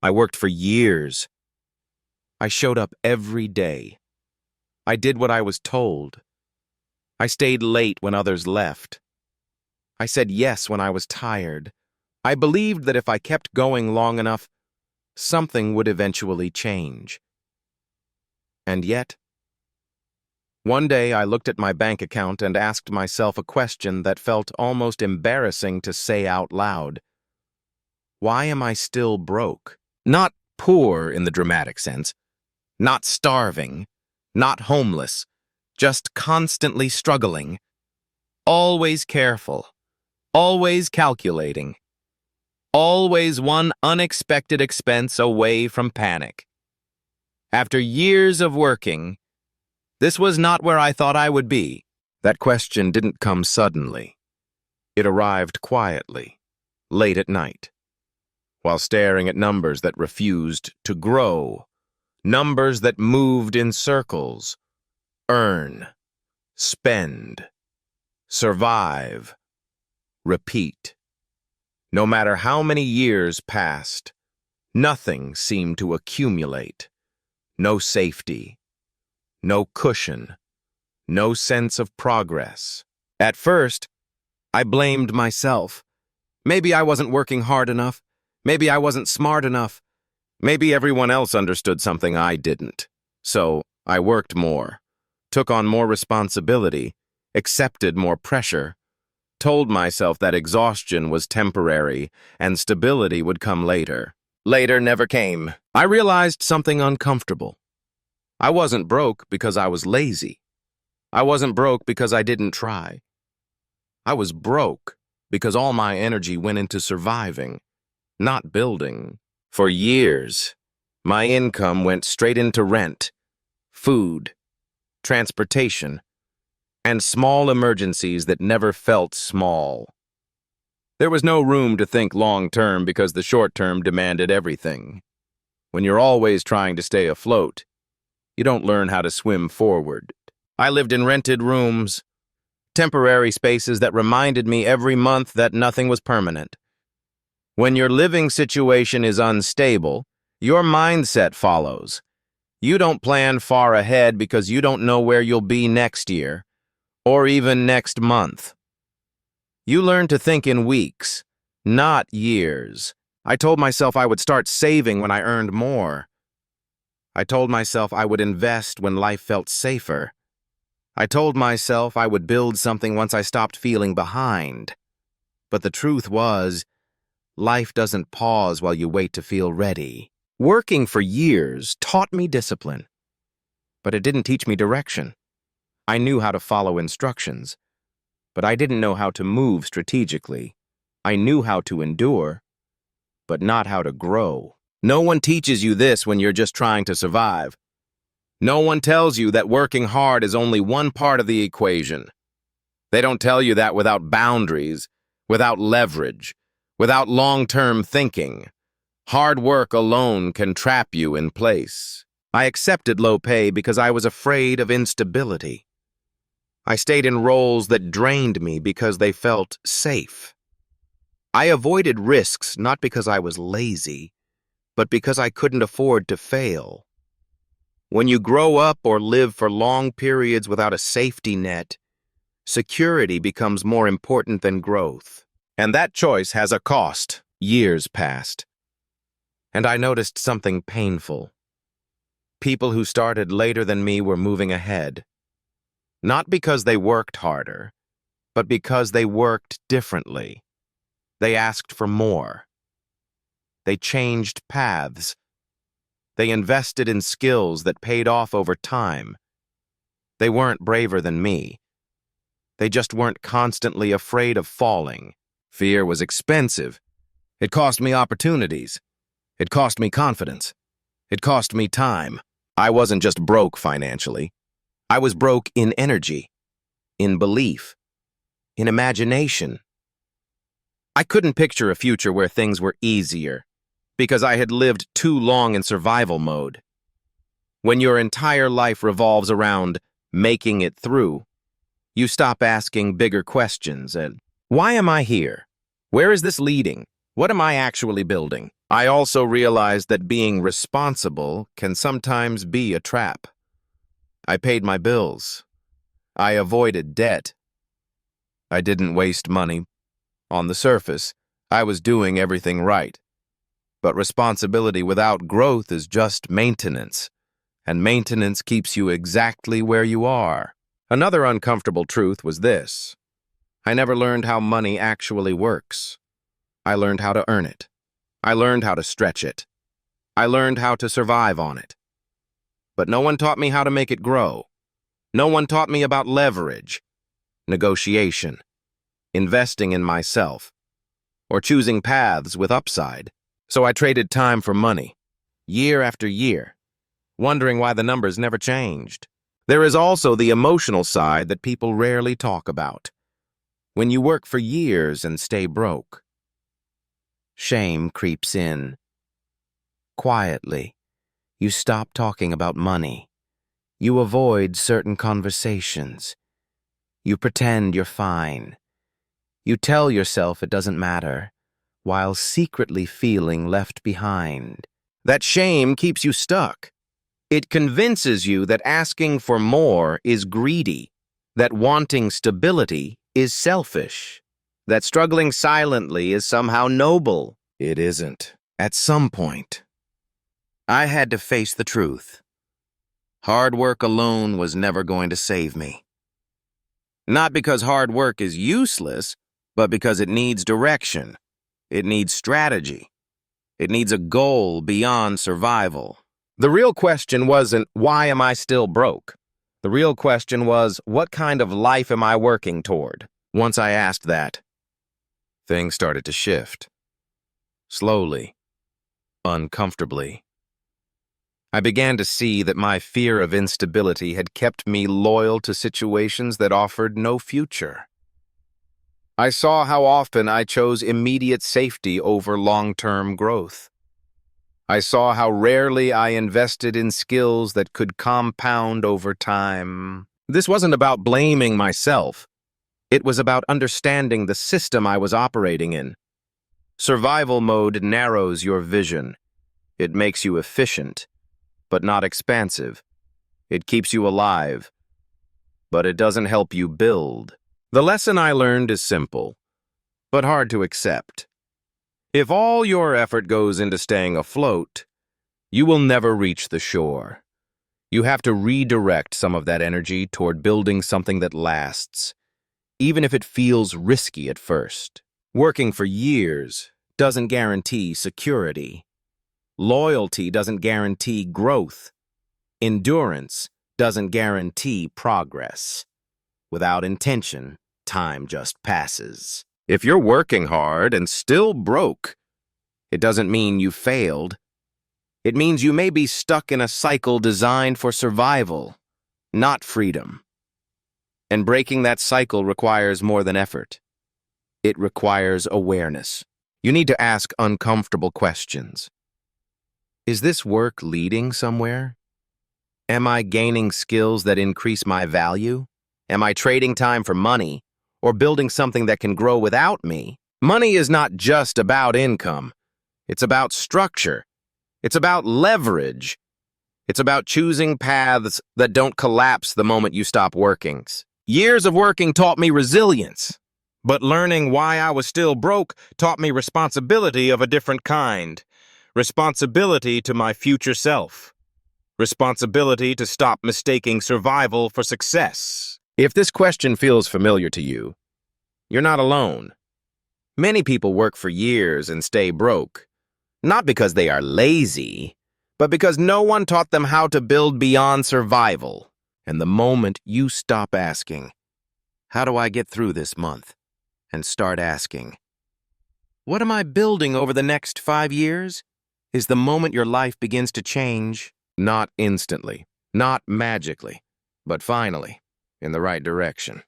I worked for years. I showed up every day. I did what I was told. I stayed late when others left. I said yes when I was tired. I believed that if I kept going long enough, something would eventually change. And yet, one day I looked at my bank account and asked myself a question that felt almost embarrassing to say out loud. Why am I still broke? Not poor in the dramatic sense, not starving, not homeless, just constantly struggling, always careful, always calculating, always one unexpected expense away from panic. After years of working, this was not where I thought I would be. That question didn't come suddenly. It arrived quietly, late at night, while staring at numbers that refused to grow, numbers that moved in circles. Earn, spend, survive, repeat. No matter how many years passed, nothing seemed to accumulate. No safety, no cushion, no sense of progress. At first, I blamed myself. Maybe I wasn't working hard enough. Maybe I wasn't smart enough. Maybe everyone else understood something I didn't. So I worked more, took on more responsibility, accepted more pressure, told myself that exhaustion was temporary and stability would come later. Later never came. I realized something uncomfortable. I wasn't broke because I was lazy. I wasn't broke because I didn't try. I was broke because all my energy went into surviving, not building. For years, my income went straight into rent, food, transportation, and small emergencies that never felt small. There was no room to think long-term because the short-term demanded everything. When you're always trying to stay afloat, you don't learn how to swim forward. I lived in rented rooms, temporary spaces that reminded me every month that nothing was permanent. When your living situation is unstable, your mindset follows. You don't plan far ahead because you don't know where you'll be next year, or even next month. You learn to think in weeks, not years. I told myself I would start saving when I earned more. I told myself I would invest when life felt safer. I told myself I would build something once I stopped feeling behind. But the truth was, life doesn't pause while you wait to feel ready. Working for years taught me discipline, but it didn't teach me direction. I knew how to follow instructions, but I didn't know how to move strategically. I knew how to endure, but not how to grow. No one teaches you this when you're just trying to survive. No one tells you that working hard is only one part of the equation. They don't tell you that without boundaries, without leverage, without long-term thinking. Hard work alone can trap you in place. I accepted low pay because I was afraid of instability. I stayed in roles that drained me because they felt safe. I avoided risks not because I was lazy, but because I couldn't afford to fail. When you grow up or live for long periods without a safety net, security becomes more important than growth. And that choice has a cost. Years passed, and I noticed something painful. People who started later than me were moving ahead. Not because they worked harder, but because they worked differently. They asked for more. They changed paths. They invested in skills that paid off over time. They weren't braver than me. They just weren't constantly afraid of falling. Fear was expensive. It cost me opportunities. It cost me confidence. It cost me time. I wasn't just broke financially. I was broke in energy, in belief, in imagination. I couldn't picture a future where things were easier, because I had lived too long in survival mode. When your entire life revolves around making it through, you stop asking bigger questions and, why am I here? Where is this leading? What am I actually building? I also realized that being responsible can sometimes be a trap. I paid my bills. I avoided debt. I didn't waste money. On the surface, I was doing everything right. But responsibility without growth is just maintenance, and maintenance keeps you exactly where you are. Another uncomfortable truth was this: I never learned how money actually works. I learned how to earn it. I learned how to stretch it. I learned how to survive on it. But no one taught me how to make it grow. No one taught me about leverage, negotiation, investing in myself, or choosing paths with upside. So I traded time for money, year after year, wondering why the numbers never changed. There is also the emotional side that people rarely talk about. When you work for years and stay broke, shame creeps in. Quietly, you stop talking about money. You avoid certain conversations. You pretend you're fine. You tell yourself it doesn't matter, while secretly feeling left behind. That shame keeps you stuck. It convinces you that asking for more is greedy, that wanting stability is selfish, that struggling silently is somehow noble. It isn't. At some point, I had to face the truth. Hard work alone was never going to save me. Not because hard work is useless, but because it needs direction. It needs strategy. It needs a goal beyond survival. The real question wasn't, why am I still broke? The real question was, what kind of life am I working toward? Once I asked that, things started to shift. Slowly, uncomfortably. I began to see that my fear of instability had kept me loyal to situations that offered no future. I saw how often I chose immediate safety over long-term growth. I saw how rarely I invested in skills that could compound over time. This wasn't about blaming myself. It was about understanding the system I was operating in. Survival mode narrows your vision. It makes you efficient, but not expansive. It keeps you alive, but it doesn't help you build. The lesson I learned is simple, but hard to accept. If all your effort goes into staying afloat, you will never reach the shore. You have to redirect some of that energy toward building something that lasts, even if it feels risky at first. Working for years doesn't guarantee security. Loyalty doesn't guarantee growth. Endurance doesn't guarantee progress. Without intention, time just passes. If you're working hard and still broke, it doesn't mean you failed. It means you may be stuck in a cycle designed for survival, not freedom. And breaking that cycle requires more than effort. It requires awareness. You need to ask uncomfortable questions. Is this work leading somewhere? Am I gaining skills that increase my value? Am I trading time for money, or building something that can grow without me? Money is not just about income. It's about structure. It's about leverage. It's about choosing paths that don't collapse the moment you stop working. Years of working taught me resilience, but learning why I was still broke taught me responsibility of a different kind. Responsibility to my future self. Responsibility to stop mistaking survival for success. If this question feels familiar to you, you're not alone. Many people work for years and stay broke, not because they are lazy, but because no one taught them how to build beyond survival. And the moment you stop asking, how do I get through this month? And start asking, what am I building over the next 5 years? Is the moment your life begins to change. Not instantly, not magically, but finally, in the right direction.